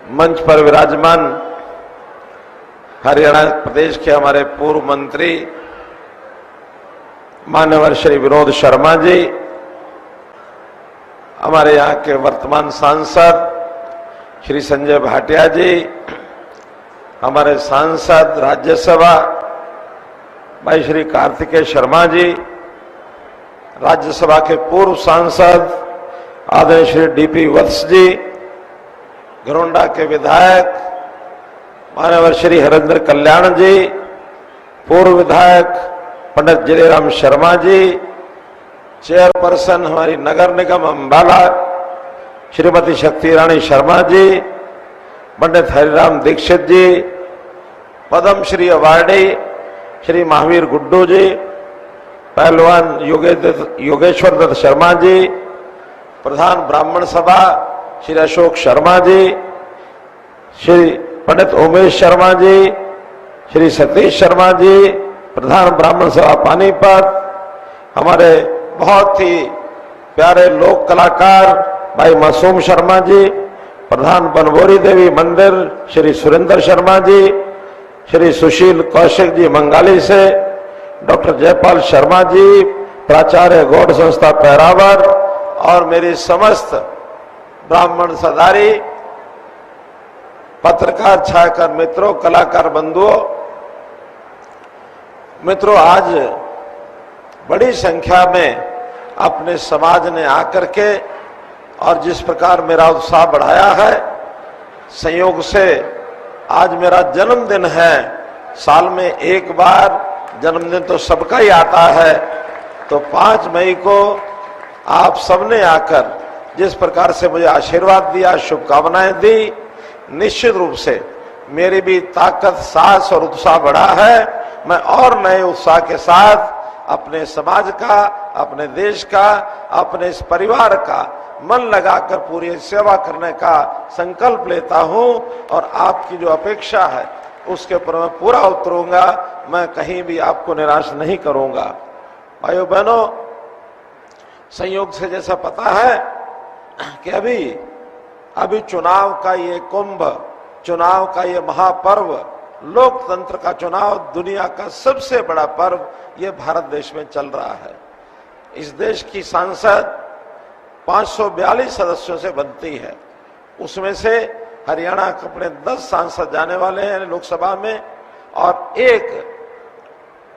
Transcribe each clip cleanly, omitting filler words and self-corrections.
मंच पर विराजमान हरियाणा प्रदेश के हमारे पूर्व मंत्री मान्यवर श्री विनोद शर्मा जी, हमारे यहाँ के वर्तमान सांसद श्री संजय भाटिया जी, हमारे सांसद राज्यसभा भाई श्री कार्तिकेय शर्मा जी, राज्यसभा के पूर्व सांसद आदरणीय श्री डीपी वत्स जी, घरोंडा के विधायक मान्यवर श्री हरेंद्र कल्याण जी, पूर्व विधायक पंडित जयराम शर्मा जी, चेयरपर्सन हमारी नगर निगम अंबाला श्रीमती शक्ति रानी शर्मा जी, पंडित हरिराम दीक्षित जी, पद्म श्री अवार्डी श्री महावीर गुड्डू जी, पहलवान योगेश्वर दत्त शर्मा जी, प्रधान ब्राह्मण सभा श्री अशोक शर्मा जी, श्री पंडित उमेश शर्मा जी, श्री सतीश शर्मा जी, प्रधान ब्राह्मण सभा पानीपत, हमारे बहुत ही प्यारे लोक कलाकार भाई मासूम शर्मा जी, प्रधान बनबोरी देवी मंदिर श्री सुरेंद्र शर्मा जी, श्री सुशील कौशिक जी मंगाली से, डॉक्टर जयपाल शर्मा जी, प्राचार्य गौड़ संस्था पैरावर और मेरी समस्त ब्राह्मण सदारी, पत्रकार छायाकार मित्रों, कलाकार बंधुओं, मित्रों, आज बड़ी संख्या में अपने समाज ने आकर के और जिस प्रकार मेरा उत्साह बढ़ाया है, संयोग से आज मेरा जन्मदिन है। साल में एक बार जन्मदिन तो सबका ही आता है, तो 5 मई को आप सबने आकर जिस प्रकार से मुझे आशीर्वाद दिया, शुभकामनाएं दी, निश्चित रूप से मेरी भी ताकत, साहस और उत्साह बढ़ा है। मैं और नए उत्साह के साथ अपने समाज का, अपने देश का, अपने इस परिवार का मन लगाकर पूरी सेवा करने का संकल्प लेता हूं और आपकी जो अपेक्षा है उसके ऊपर मैं पूरा उतरूंगा। मैं कहीं भी आपको निराश नहीं करूंगा। भाइयों बहनों, संयोग से जैसा पता है कि अभी चुनाव का ये कुंभ, चुनाव का ये महापर्व, लोकतंत्र का चुनाव, दुनिया का सबसे बड़ा पर्व ये भारत देश में चल रहा है। इस देश की संसद 542 सदस्यों से बनती है, उसमें से हरियाणा के अपने 10 सांसद जाने वाले हैं लोकसभा में, और एक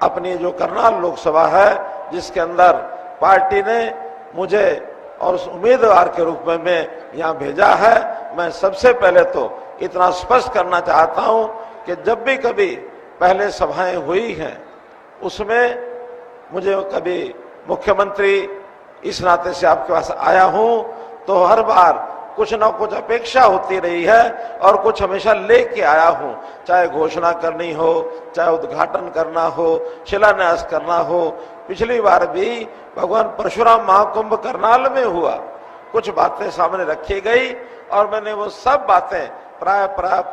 अपनी जो करनाल लोकसभा है जिसके अंदर पार्टी ने मुझे और उस उम्मीदवार के रूप में मैं यहाँ भेजा है। मैं सबसे पहले तो इतना स्पष्ट करना चाहता हूँ कि जब भी कभी पहले सभाएं हुई हैं उसमें मुझे कभी मुख्यमंत्री इस नाते से आपके पास आया हूं तो हर बार कुछ ना कुछ अपेक्षा होती रही है और कुछ हमेशा लेके आया हूं, चाहे घोषणा करनी हो, चाहे उद्घाटन करना हो, शिलान्यास करना हो। पिछली बार भी भगवान परशुराम महाकुंभ करनाल में हुआ, कुछ बातें सामने रखी गई और मैंने वो सब बातें प्राय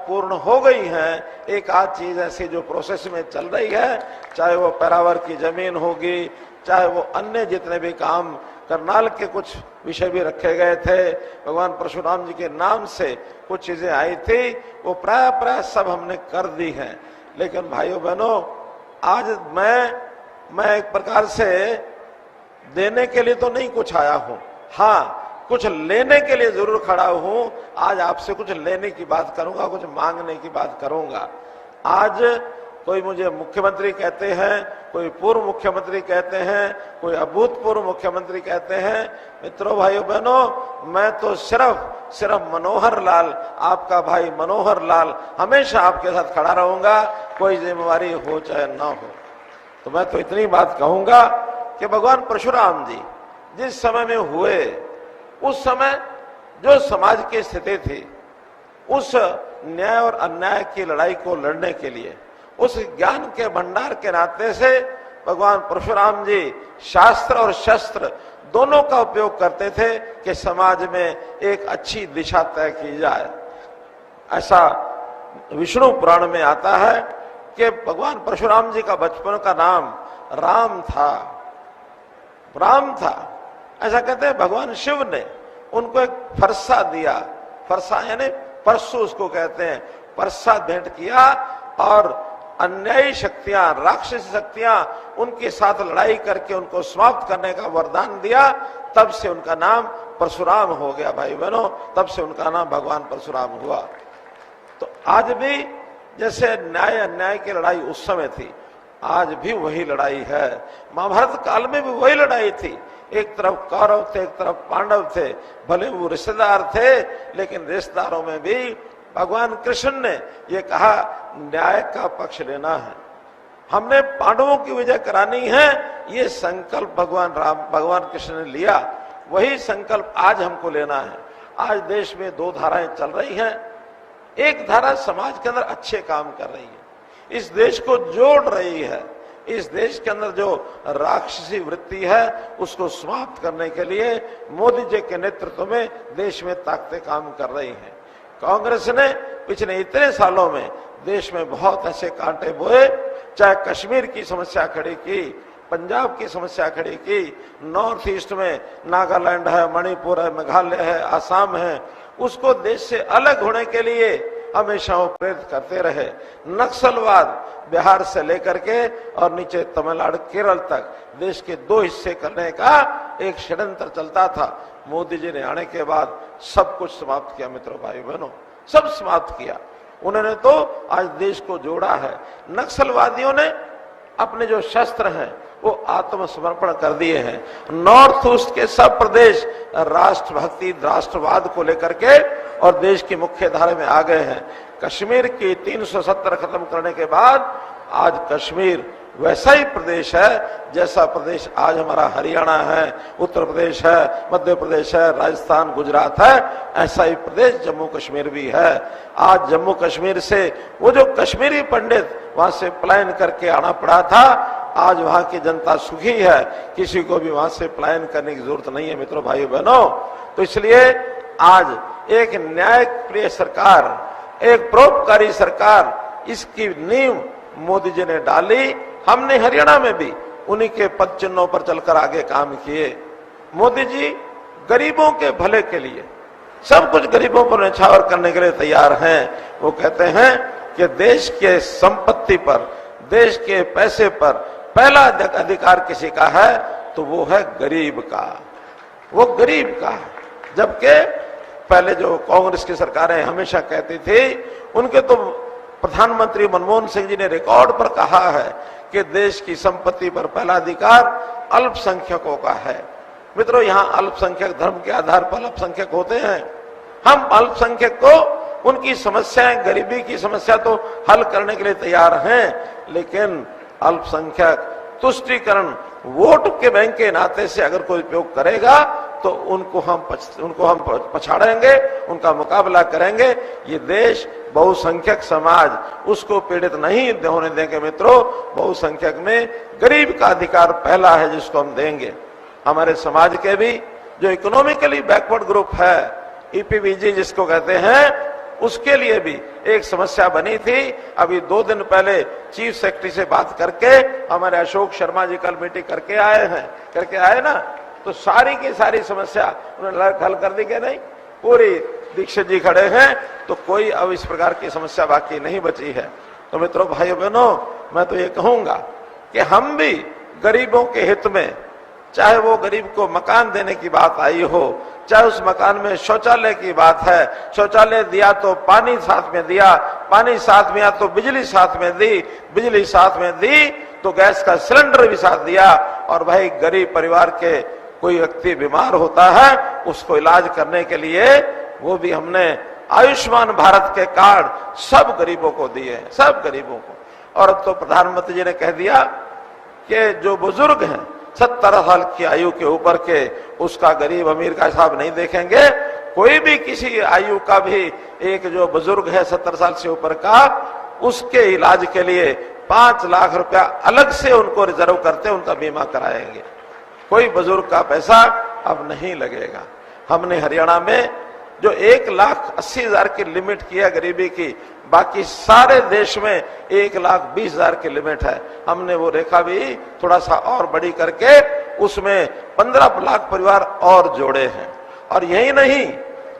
पूर्ण हो गई हैं। एक आध चीज ऐसी जो प्रोसेस में चल रही है, चाहे वो पैरावर की जमीन होगी, चाहे वो अन्य जितने भी काम, करनाल के कुछ विषय भी रखे गए थे, भगवान परशुराम जी के नाम से कुछ चीजें आई थी, वो प्राय सब हमने कर दी हैं। लेकिन भाइयों बहनों, आज मैं एक प्रकार से देने के लिए तो नहीं कुछ आया हूं, हाँ कुछ लेने के लिए जरूर खड़ा हूं। आज आपसे कुछ लेने की बात करूंगा, कुछ मांगने की बात करूंगा। आज कोई मुझे मुख्यमंत्री कहते हैं, कोई पूर्व मुख्यमंत्री कहते हैं, कोई अभूतपूर्व मुख्यमंत्री कहते हैं। मित्रों, भाइयों बहनों, मैं तो सिर्फ मनोहर लाल, आपका भाई मनोहर लाल, हमेशा आपके साथ खड़ा रहूंगा, कोई जिम्मेवारी हो चाहे ना हो। तो मैं तो इतनी बात कहूंगा कि भगवान परशुराम जी जिस समय में हुए, उस समय जो समाज की स्थिति थी, उस न्याय और अन्याय की लड़ाई को लड़ने के लिए, उस ज्ञान के भंडार के नाते से भगवान परशुराम जी शास्त्र और शस्त्र दोनों का उपयोग करते थे कि समाज में एक अच्छी दिशा तय की जाए। ऐसा विष्णु पुराण में आता है कि भगवान परशुराम जी का बचपन का नाम राम था। ऐसा कहते हैं भगवान शिव ने उनको एक फरसा दिया। फरसा यानी परसु उसको कहते हैं, परसा भेंट किया और अन्यायी शक्तियां, राक्षसी शक्तियां उनके साथ लड़ाई करके उनको समाप्त करने का वरदान दिया। तब से उनका नाम परशुराम हो गया भाई बहनों, तब से उनका नाम भगवान परशुराम हुआ। तो आज भी जैसे न्याय अन्याय की लड़ाई उस समय थी, आज भी वही लड़ाई है। महाभारत काल में भी वही लड़ाई थी। एक तरफ कौरव थे, एक तरफ पांडव थे, भले वो रिश्तेदार थे, लेकिन रिश्तेदारों में भी भगवान कृष्ण ने ये कहा न्याय का पक्ष लेना है, हमने पांडवों की विजय करानी है। ये संकल्प भगवान कृष्ण ने लिया, वही संकल्प आज हमको लेना है। आज देश में दो धाराएं चल रही हैं। एक धारा समाज के अंदर अच्छे काम कर रही है, इस देश को जोड़ रही है, इस देश के अंदर जो राक्षसी वृत्ति है उसको समाप्त करने के लिए मोदी जी के नेतृत्व में देश में ताकतें काम कर रही हैं। कांग्रेस ने पिछले इतने सालों में देश में बहुत ऐसे कांटे बोए, चाहे कश्मीर की समस्या खड़ी की, पंजाब की समस्या खड़ी की, नॉर्थ ईस्ट में नागालैंड है, मणिपुर है, मेघालय है, आसाम है, उसको देश से अलग होने के लिए हमेशा वो प्रेरित करते रहे। नक्सलवाद बिहार से लेकर के और नीचे तमिलनाडु केरल तक देश के दो हिस्से करने का एक षड्यंत्र चलता था। मोदी जी ने आने के बाद सब कुछ समाप्त किया मित्रों, भाई बहनों, सब समाप्त किया। उन्होंने तो आज देश को जोड़ा है। नक्सलवादियों ने अपने जो शस्त्र हैं वो आत्मसमर्पण कर दिए हैं। नॉर्थ ईस्ट के सब प्रदेश राष्ट्रभक्ति, राष्ट्रवाद को लेकर के और देश की मुख्य धारा में आ गए हैं। कश्मीर की 370 खत्म करने के बाद आज कश्मीर वैसा ही प्रदेश है जैसा प्रदेश आज हमारा हरियाणा है, उत्तर प्रदेश है, मध्य प्रदेश है, राजस्थान, गुजरात है। ऐसा ही प्रदेश जम्मू कश्मीर भी है। आज जम्मू कश्मीर से वो जो कश्मीरी पंडित वहां से पलायन करके आना पड़ा था, आज वहां की जनता सुखी है, किसी को भी वहां से पलायन करने की जरूरत नहीं है मित्रों, भाई बहनों। तो इसलिए आज एक न्याय प्रिय सरकार, एक परोपकारी सरकार, इसकी नींव मोदी जी ने डाली। हमने हरियाणा में भी उन्हीं के पद चिन्हों पर चलकर आगे काम किए। मोदी जी गरीबों के भले के लिए सब कुछ गरीबों पर न्यौछावर करने के लिए तैयार हैं। वो कहते हैं कि देश के संपत्ति पर, देश के पैसे पर पहला अधिकार किसी का है तो वो है गरीब का, वो गरीब का। जबकि पहले जो कांग्रेस की सरकारें हमेशा कहती थी, उनके तो प्रधानमंत्री मनमोहन सिंह जी ने रिकॉर्ड पर कहा है कि देश की संपत्ति पर पहला अधिकार अल्पसंख्यकों का है। मित्रों, यहाँ अल्पसंख्यक धर्म के आधार पर अल्पसंख्यक होते हैं। हम अल्पसंख्यक को उनकी समस्याएं, गरीबी की समस्या तो हल करने के लिए तैयार हैं, लेकिन अल्पसंख्यक तुष्टीकरण वोट के बैंक के नाते से अगर कोई उपयोग करेगा तो उनको हम पछाड़ेंगे, उनका मुकाबला करेंगे। ये देश बहुसंख्यक समाज उसको पीड़ित नहीं होने देंगे मित्रों। बहुसंख्यक में गरीब का अधिकार पहला है जिसको हम देंगे। हमारे समाज के भी जो इकोनॉमिकली बैकवर्ड ग्रुप है, ईपीबीजी जिसको कहते हैं, उसके लिए भी एक समस्या बनी थी। अभी 2 दिन पहले चीफ सेक्रेटरी से बात करके हमारे अशोक शर्मा जी कल मीटिंग करके आए ना, तो सारी की सारी समस्या उन्होंने हल कर दी कि नहीं। पूरी दीक्षित जी खड़े हैं, तो कोई अब इस प्रकार की समस्या बाकी नहीं बची है। तो मित्रों, भाइयों बहनों, मैं तो ये कहूंगा कि हम भी गरीबों के हित में, चाहे वो गरीब को मकान देने की बात आई हो, चाहे उस मकान में शौचालय की बात है, शौचालय दिया तो पानी साथ में दिया, पानी साथ में आया तो बिजली साथ में दी, बिजली साथ में दी तो गैस का सिलेंडर भी साथ दिया। और भाई गरीब परिवार के कोई व्यक्ति बीमार होता है, उसको इलाज करने के लिए वो भी हमने आयुष्मान भारत के कार्ड सब गरीबों को दिए, सब गरीबों को। और अब तो प्रधानमंत्री जी ने कह दिया कि जो बुजुर्ग हैं 70 साल की आयु के ऊपर के, उसका गरीब अमीर का हिसाब नहीं देखेंगे। कोई भी किसी आयु का भी एक जो बुजुर्ग है 70 साल से ऊपर का, उसके इलाज के लिए 5 लाख रुपया अलग से उनको रिजर्व करते, उनका बीमा कराएंगे। कोई बुजुर्ग का पैसा अब नहीं लगेगा। हमने हरियाणा में जो 1,80,000 की लिमिट की है गरीबी की, बाकी सारे देश में 1,20,000 की लिमिट है। हमने वो रेखा भी थोड़ा सा और बड़ी करके उसमें 15 लाख परिवार और जोड़े हैं। और यही नहीं,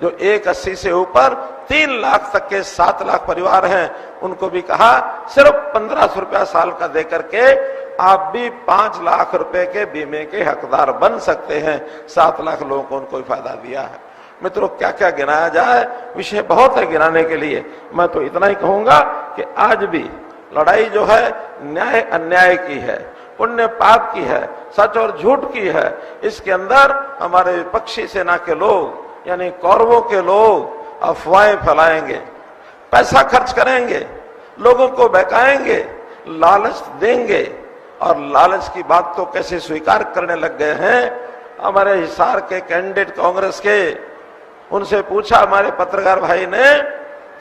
जो 1,80 से ऊपर 3 लाख तक के 7 लाख परिवार हैं, उनको भी कहा सिर्फ 1500 रुपया साल का दे करके आप भी 5 लाख रुपए के बीमे के हकदार बन सकते हैं। 7 लाख लोगों को उनको फायदा दिया है। मित्रों, क्या क्या गिनाया जाए, विषय बहुत है गिनाने के लिए। मैं तो इतना ही कहूंगा कि आज भी लड़ाई जो है न्याय अन्याय की है, पुण्य पाप की है, सच और झूठ की है। इसके अंदर हमारे विपक्षी सेना के लोग यानी कौरवों के लोग अफवाहें फैलाएंगे, पैसा खर्च करेंगे, लोगों को बहकाएंगे, लालच देंगे और लालच की बात तो कैसे स्वीकार करने लग गए हैं। हमारे हिसार के कैंडिडेट कांग्रेस के, उनसे पूछा हमारे पत्रकार भाई ने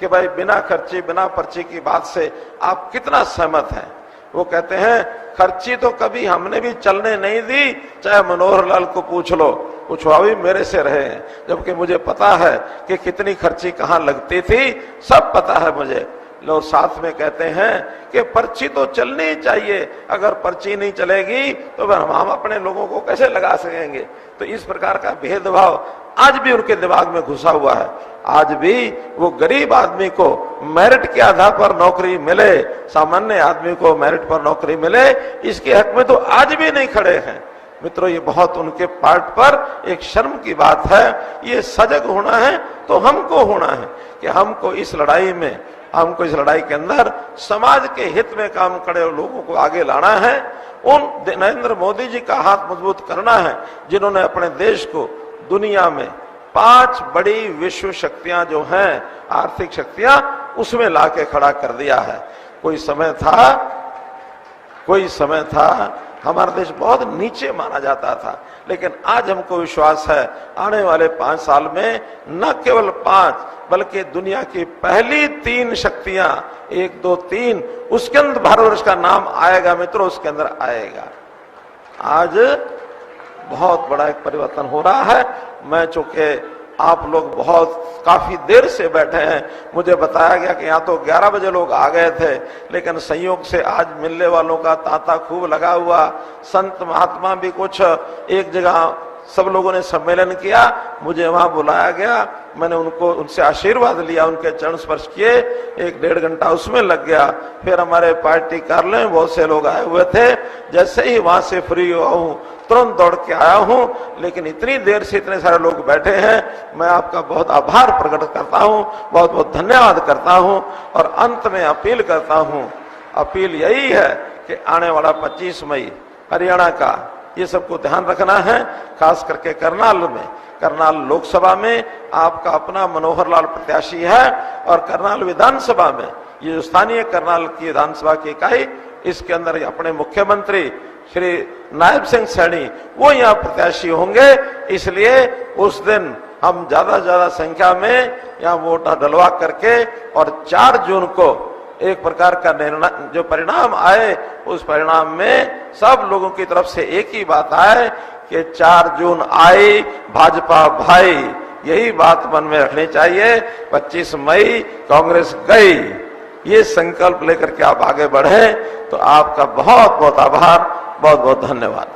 कि भाई बिना खर्ची बिना पर्ची की बात से आप कितना सहमत हैं। वो कहते हैं खर्ची तो कभी हमने भी चलने नहीं दी, चाहे मनोहर लाल को पूछ लो, पूछवा भी मेरे से रहे हैं, जबकि मुझे पता है कि कितनी खर्ची कहाँ लगती थी, सब पता है मुझे। लोग साथ में कहते हैं कि पर्ची तो चलनी ही चाहिए, अगर पर्ची नहीं चलेगी तो फिर हम अपने लोगों को कैसे लगा सकेंगे। तो इस प्रकार का भेदभाव आज भी उनके दिमाग में घुसा हुआ है। आज भी वो गरीब आदमी को मेरिट के आधार पर नौकरी मिले, सामान्य आदमी को मेरिट पर नौकरी मिले, इसके हक में तो आज भी नहीं खड़े हैं। मित्रों, ये बहुत उनके पार्ट पर एक शर्म की बात है। ये सजग होना है तो हमको होना है कि हमको इस लड़ाई में, हमको इस लड़ाई के अंदर समाज के हित में काम करे लोगों को आगे लाना है। उन नरेंद्र मोदी जी का हाथ मजबूत करना है जिन्होंने अपने देश को दुनिया में 5 बड़ी विश्व शक्तियां जो हैं, आर्थिक शक्तियां, उसमें लाके खड़ा कर दिया है। कोई समय था हमारा देश बहुत नीचे माना जाता था, लेकिन आज हमको विश्वास है आने वाले 5 साल में न केवल 5 बल्कि दुनिया की पहली 3 शक्तियां, 1 2 3, उसके अंदर भारतवर्ष का नाम आएगा। मित्रों, उसके अंदर आएगा। आज बहुत बड़ा एक परिवर्तन हो रहा है। मैं चूंकि आप लोग काफी देर से बैठे हैं, मुझे बताया गया कि यहाँ तो 11 बजे लोग आ गए थे, लेकिन संयोग से आज मिलने वालों का तांता खूब लगा हुआ। संत महात्मा भी कुछ एक जगह सब लोगों ने सम्मेलन किया, मुझे वहां बुलाया गया, मैंने उनसे आशीर्वाद लिया, उनके चरण स्पर्श किए, 1-1.5 घंटा उसमें लग गया। फिर हमारे पार्टी कार्यालय में बहुत से लोग आए हुए थे। जैसे ही वहां से फ्री हुआ हूं तुरंत दौड़ के आया हूं, लेकिन इतनी देर से इतने सारे लोग बैठे हैं, मैं आपका बहुत आभार प्रकट करता हूं, बहुत बहुत धन्यवाद करता हूं। और अंत में अपील करता हूं, अपील यही है कि आने वाला 25 मई हरियाणा का, ये सबको ध्यान रखना है, खास करके करनाल लोकसभा में आपका अपना मनोहर लाल प्रत्याशी है, और करनाल विधानसभा में, ये जो स्थानीय करनाल की विधानसभा की इकाई, इसके अंदर अपने मुख्यमंत्री श्री नायब सिंह सैनी वो यहाँ प्रत्याशी होंगे। इसलिए उस दिन हम ज्यादा से ज्यादा संख्या में यहाँ वोट डलवा करके, और 4 जून को एक प्रकार का निर्णय जो परिणाम आए, उस परिणाम में सब लोगों की तरफ से एक ही बात आए कि 4 जून आई भाजपा भाई, यही बात मन में रखनी चाहिए। 25 मई कांग्रेस गई, ये संकल्प लेकर के आप आगे बढ़े तो आपका बहुत बहुत आभार, बहुत बहुत धन्यवाद।